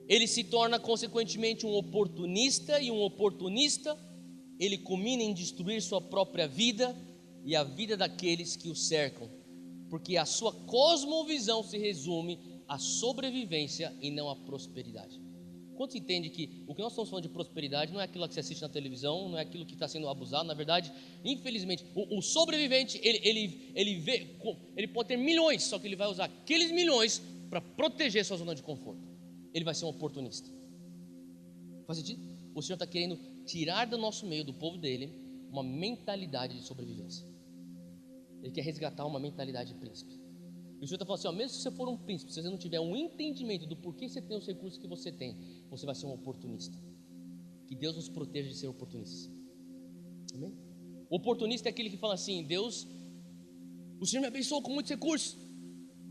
Ele se torna consequentemente um oportunista, e um oportunista, ele culmina em destruir sua própria vida e a vida daqueles que o cercam, porque a sua cosmovisão se resume à sobrevivência e não à prosperidade. Quantos entendem que o que nós estamos falando de prosperidade não é aquilo que você assiste na televisão, não é aquilo que está sendo abusado? Na verdade, infelizmente, o sobrevivente, ele pode ter milhões, só que ele vai usar aqueles milhões para proteger sua zona de conforto. Ele vai ser um oportunista. Faz sentido? O Senhor está querendo tirar do nosso meio, do povo dele, uma mentalidade de sobrevivência. Ele quer resgatar uma mentalidade de príncipe. E o Senhor está falando assim, ó, mesmo se você for um príncipe, se você não tiver um entendimento do porquê você tem os recursos que você tem, você vai ser um oportunista. Que Deus nos proteja de ser oportunistas. Amém? O oportunista é aquele que fala assim, Deus, o Senhor me abençoou com muitos recursos,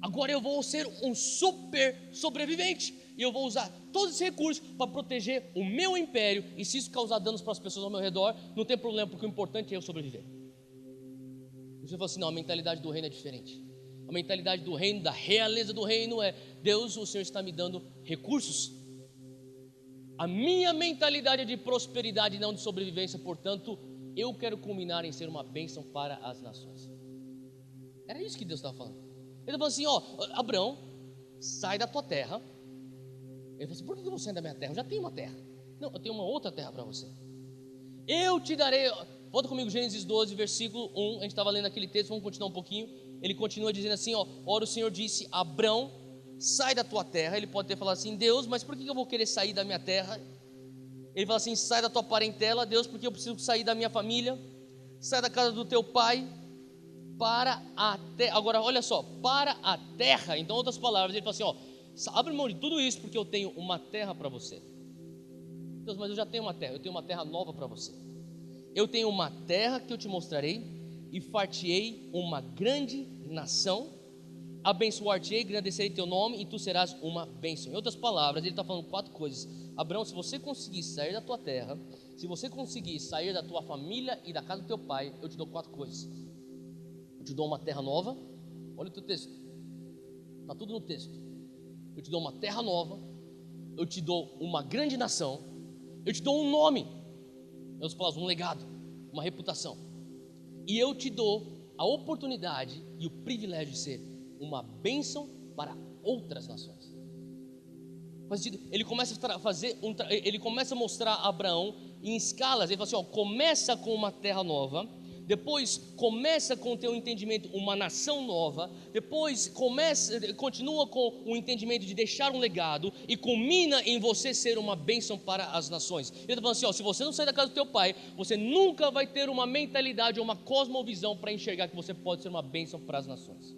agora eu vou ser um super sobrevivente, e eu vou usar todos esses recursos para proteger o meu império, e se isso causar danos para as pessoas ao meu redor, não tem problema, porque o importante é eu sobreviver. O Senhor fala assim, não, a mentalidade do reino é diferente. A mentalidade do reino, da realeza do reino é, Deus, o Senhor está me dando recursos. A minha mentalidade é de prosperidade e não de sobrevivência, portanto, eu quero culminar em ser uma bênção para as nações. Era isso que Deus estava falando. Ele falou assim, ó, Abraão, sai da tua terra. Ele falou assim, por que eu vou sair da minha terra? Eu já tenho uma terra. Não, eu tenho uma outra terra para você. Eu te darei, volta comigo Gênesis 12, versículo 1, a gente estava lendo aquele texto, vamos continuar um pouquinho. Ele continua dizendo assim, ó, ora o Senhor disse, Abrão, sai da tua terra. Ele pode ter falado assim, Deus, mas por que eu vou querer sair da minha terra? Ele fala assim, sai da tua parentela, Deus, porque eu preciso sair da minha família, sai da casa do teu pai, para a terra. Agora olha só, para a terra. Então, outras palavras, ele fala assim, ó, abre mão de tudo isso, porque eu tenho uma terra para você. Deus, mas eu já tenho uma terra, eu tenho uma terra nova para você. Eu tenho uma terra que eu te mostrarei, e far-te-ei uma grande nação, abençoar-te-ei, engrandecerei teu nome, e tu serás uma bênção. Em outras palavras, ele está falando 4 coisas. Abraão, se você conseguir sair da tua terra, se você conseguir sair da tua família e da casa do teu pai, eu te dou 4 coisas. Eu te dou uma terra nova, olha o teu texto, está tudo no texto. Eu te dou uma terra nova, eu te dou uma grande nação, eu te dou um nome, em outras palavras, um legado, uma reputação. E eu te dou a oportunidade e o privilégio de ser uma bênção para outras nações. Ele começa a fazer ele começa a mostrar a Abraão em escalas. Ele fala assim, ó, começa com uma terra nova, depois começa com o teu entendimento uma nação nova, depois continua com o entendimento de deixar um legado e culmina em você ser uma bênção para as nações. Ele está falando assim, ó, se você não sair da casa do teu pai, você nunca vai ter uma mentalidade ou uma cosmovisão para enxergar que você pode ser uma bênção para as nações.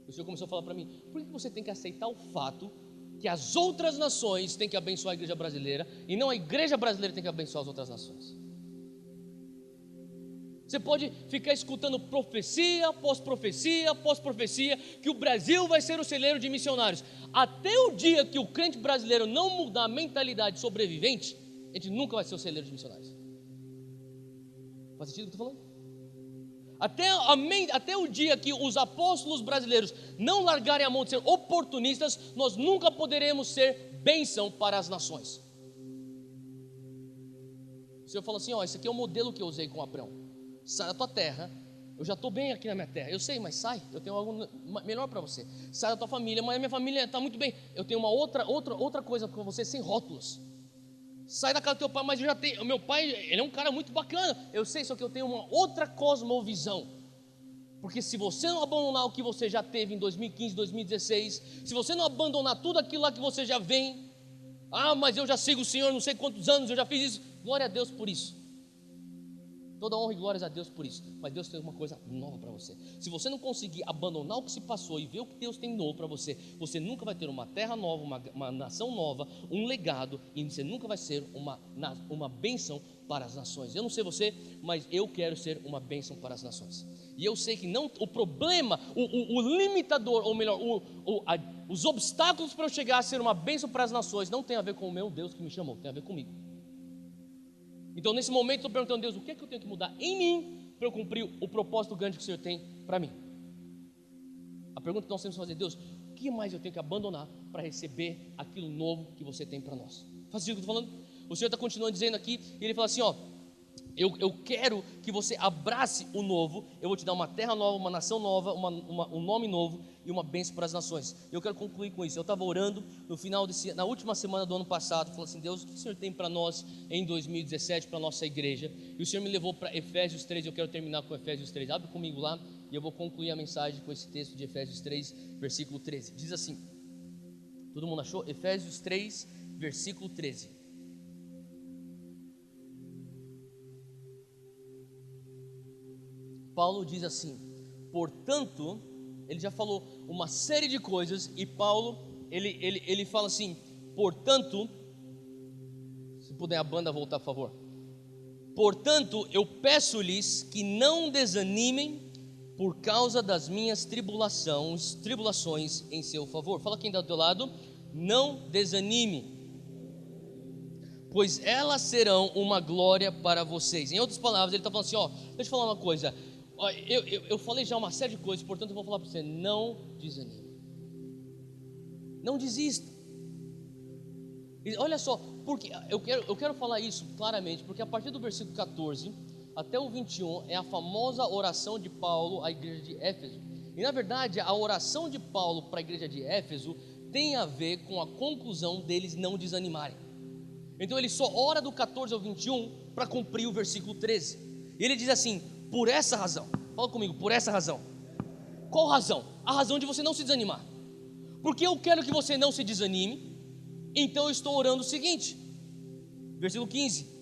O Senhor começou a falar para mim, por que você tem que aceitar o fato que as outras nações têm que abençoar a igreja brasileira e não a igreja brasileira tem que abençoar as outras nações? Você pode ficar escutando profecia após profecia após profecia que o Brasil vai ser o celeiro de missionários. Até o dia que o crente brasileiro não mudar a mentalidade sobrevivente, a gente nunca vai ser o celeiro de missionários. Faz sentido o que eu estou falando? Até o dia que os apóstolos brasileiros não largarem a mão de ser oportunistas, nós nunca poderemos ser bênção para as nações. O Senhor falou assim, ó, esse aqui é o modelo que eu usei com Abraão. Sai da tua terra, eu já estou bem aqui na minha terra, eu sei, mas sai, eu tenho algo melhor para você. Sai da tua família, mas a minha família está muito bem, eu tenho uma outra coisa para você, sem rótulos. Sai da casa do teu pai, mas eu já tenho, o meu pai, ele é um cara muito bacana, eu sei, só que eu tenho uma outra cosmovisão. Porque se você não abandonar o que você já teve em 2015, 2016, se você não abandonar tudo aquilo lá que você já vem, mas eu já sigo o Senhor não sei quantos anos, eu já fiz isso, glória a Deus por isso. Toda honra e glórias a Deus por isso. Mas Deus tem uma coisa nova para você. Se você não conseguir abandonar o que se passou e ver o que Deus tem novo para você, você nunca vai ter uma terra nova, uma nação nova, um legado, e você nunca vai ser uma bênção para as nações. Eu não sei você, mas eu quero ser uma bênção para as nações. E eu sei que não, o problema, o limitador, ou melhor, os obstáculos para eu chegar a ser uma bênção para as nações não tem a ver com o meu Deus que me chamou, tem a ver comigo. Então nesse momento eu estou perguntando a Deus, o que é que eu tenho que mudar em mim para eu cumprir o propósito grande que o Senhor tem para mim? A pergunta que nós temos que fazer, Deus, o que mais eu tenho que abandonar para receber aquilo novo que você tem para nós? Faz sentido o que eu estou falando? O Senhor está continuando dizendo aqui, e Ele fala assim, ó, eu quero que você abrace o novo, eu vou te dar uma terra nova, uma nação nova, um nome novo e uma bênção para as nações. Eu quero concluir com isso. Eu estava orando na última semana do ano passado, falando assim, Deus, o que o Senhor tem para nós em 2017, para a nossa igreja? E o Senhor me levou para Efésios 3, eu quero terminar com Efésios 3, abre comigo lá, e eu vou concluir a mensagem com esse texto de Efésios 3, versículo 13, diz assim, todo mundo achou? Efésios 3, versículo 13, Paulo diz assim, portanto, ele já falou uma série de coisas, e Paulo, ele fala assim, portanto, se puder a banda voltar por favor, portanto, eu peço-lhes que não desanimem por causa das minhas tribulações em seu favor. Fala quem está do teu lado, não desanime, pois elas serão uma glória para vocês. Em outras palavras, ele está falando assim, ó, deixa eu falar uma coisa, eu falei já uma série de coisas, portanto eu vou falar para você, não desanime, não desista. E olha só, porque eu quero falar isso claramente, porque a partir do versículo 14 até o 21 é a famosa oração de Paulo à igreja de Éfeso. E na verdade a oração de Paulo para a igreja de Éfeso tem a ver com a conclusão deles não desanimarem. Então ele só ora do 14 ao 21 para cumprir o versículo 13. E ele diz assim, por essa razão, fala comigo, por essa razão. Qual razão? A razão de você não se desanimar. Porque eu quero que você não se desanime, então eu estou orando o seguinte, versículo 15,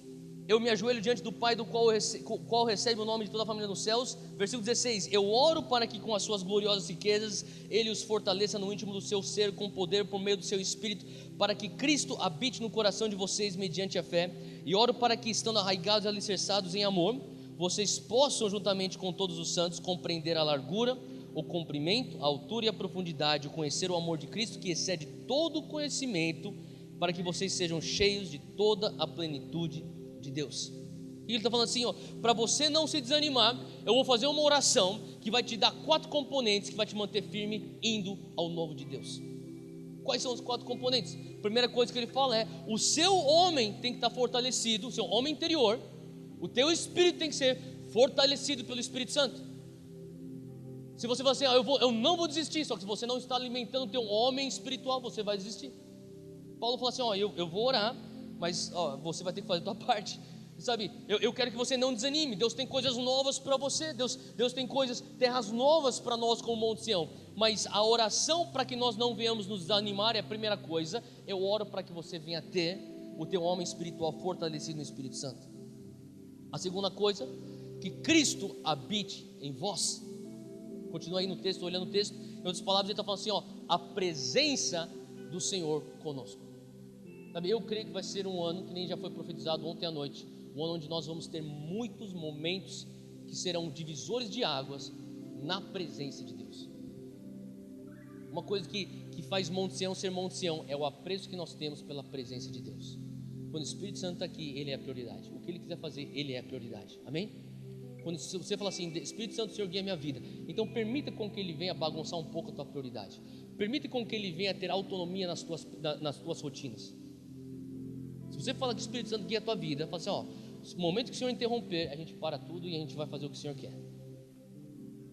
eu me ajoelho diante do Pai, do qual recebe o nome de toda a família nos céus. Versículo 16, eu oro para que com as suas gloriosas riquezas Ele os fortaleça no íntimo do seu ser, com poder por meio do seu Espírito, para que Cristo habite no coração de vocês mediante a fé. E oro para que, estando arraigados e alicerçados em amor, vocês possam juntamente com todos os santos compreender a largura, o comprimento, a altura e a profundidade, o conhecer o amor de Cristo que excede todo o conhecimento, para que vocês sejam cheios de toda a plenitude de Deus. E ele está falando assim, ó, para você não se desanimar, eu vou fazer uma oração que vai te dar 4 componentes que vai te manter firme indo ao novo de Deus. Quais são os 4 componentes? A primeira coisa que ele fala é, o seu homem tem que estar fortalecido, o seu homem interior, o teu espírito tem que ser fortalecido pelo Espírito Santo. Se você fala assim, eu não vou desistir, só que se você não está alimentando o teu homem espiritual, você vai desistir. Paulo fala assim, eu vou orar, mas você vai ter que fazer a tua parte, sabe? Eu quero que você não desanime. Deus tem coisas novas para você, Deus tem terras novas para nós como Monte Sião, mas a oração para que nós não venhamos nos desanimar é a primeira coisa. Eu oro para que você venha ter o teu homem espiritual fortalecido no Espírito Santo. A segunda coisa, que Cristo habite em vós. Continua aí no texto, olhando o texto, em outras palavras ele está falando assim, a presença do Senhor conosco. Sabe, eu creio que vai ser um ano, que nem já foi profetizado ontem à noite, um ano onde nós vamos ter muitos momentos que serão divisores de águas na presença de Deus. Uma coisa que faz Monte Sião ser Monte Sião é o apreço que nós temos pela presença de Deus. Quando o Espírito Santo está aqui, Ele é a prioridade. O que Ele quiser fazer, Ele é a prioridade. Amém? Quando você fala assim, Espírito Santo, o Senhor guia a minha vida, então permita com que Ele venha bagunçar um pouco a tua prioridade. Permita com que Ele venha ter autonomia nas tuas rotinas. Se você fala que o Espírito Santo guia a tua vida, fala assim, no momento que o Senhor interromper, a gente para tudo e a gente vai fazer o que o Senhor quer.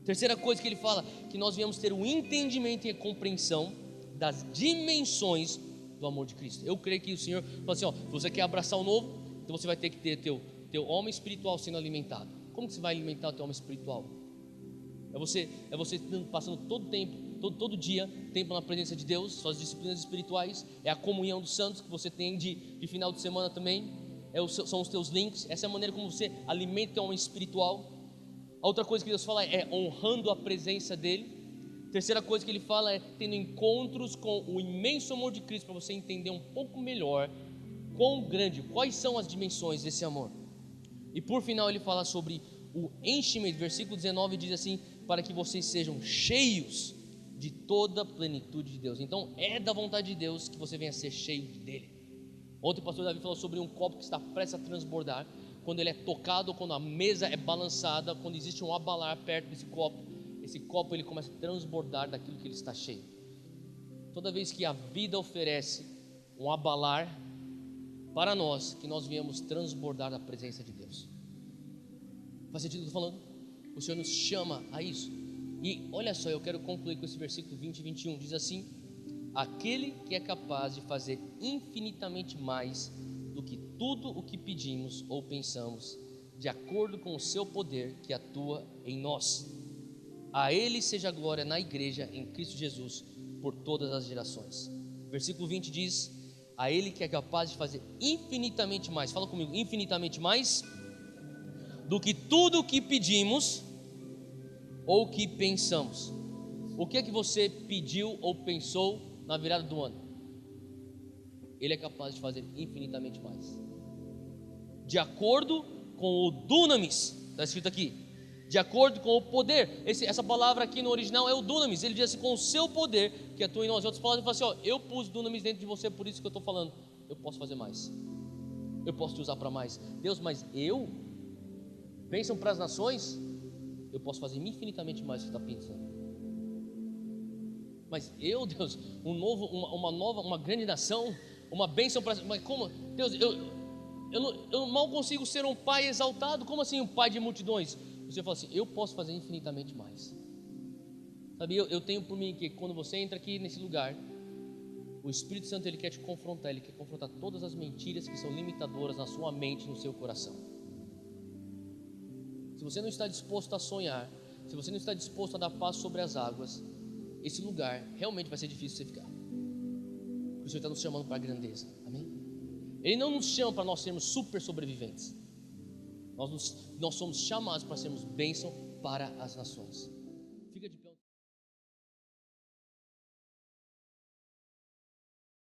Terceira coisa que ele fala, que nós viemos ter o entendimento e a compreensão das dimensões do amor de Cristo. Eu creio que o Senhor fala assim, se você quer abraçar o novo, então você vai ter que ter teu homem espiritual sendo alimentado. Como que você vai alimentar o teu homem espiritual? É você passando todo dia, tempo na presença de Deus, suas disciplinas espirituais, é a comunhão dos santos que você tem de final de semana também, são os teus links, essa é a maneira como você alimenta o teu homem espiritual. A outra coisa que Deus fala é honrando a presença dEle. Terceira coisa que Ele fala é tendo encontros com o imenso amor de Cristo, para você entender um pouco melhor quão grande, quais são as dimensões desse amor. E por final Ele fala sobre o enchimento, versículo 19 diz assim, para que vocês sejam cheios de toda a plenitude de Deus. Então é da vontade de Deus que você venha a ser cheio dEle. Ontem o pastor Davi falou sobre um copo que está prestes a transbordar, quando ele é tocado, quando a mesa é balançada, quando existe um abalar perto desse copo, esse copo ele começa a transbordar daquilo que ele está cheio. Toda vez que a vida oferece um abalar para nós, que nós viemos transbordar da presença de Deus. Faz sentido o que eu estou falando? O Senhor nos chama a isso. E olha só, eu quero concluir com esse versículo 20 e 21, diz assim: aquele que é capaz de fazer infinitamente mais do que tudo o que pedimos ou pensamos, de acordo com o seu poder que atua em nós. A Ele seja a glória na igreja em Cristo Jesus por todas as gerações. Versículo 20 diz: a Ele que é capaz de fazer infinitamente mais, fala comigo, infinitamente mais do que tudo o que pedimos ou que pensamos. O que é que você pediu ou pensou na virada do ano? Ele é capaz de fazer infinitamente mais, de acordo com o dunamis, está escrito aqui, de acordo com o poder. Essa palavra aqui no original é o dunamis. Ele diz assim, com o seu poder que atua em nós. Em outras palavras, ele fala assim, eu pus dunamis dentro de você, por isso que eu estou falando, eu posso fazer mais, eu posso te usar para mais. Deus, mas pensam para as nações, eu posso fazer infinitamente mais do que você está pensando. Mas Deus, uma grande nação, uma bênção para... Mas como? Deus, eu mal consigo ser um pai exaltado. Como assim um pai de multidões? Você fala assim, eu posso fazer infinitamente mais. Sabe, eu tenho por mim que quando você entra aqui nesse lugar, o Espírito Santo ele quer te confrontar. Ele quer confrontar todas as mentiras que são limitadoras na sua mente, no seu coração. Se você não está disposto a sonhar, se você não está disposto a dar passo sobre as águas, esse lugar realmente vai ser difícil você ficar. Porque o Senhor está nos chamando para a grandeza, amém? Ele não nos chama para nós sermos super sobreviventes. Nós somos chamados para sermos bênção para as nações. Fica de pé.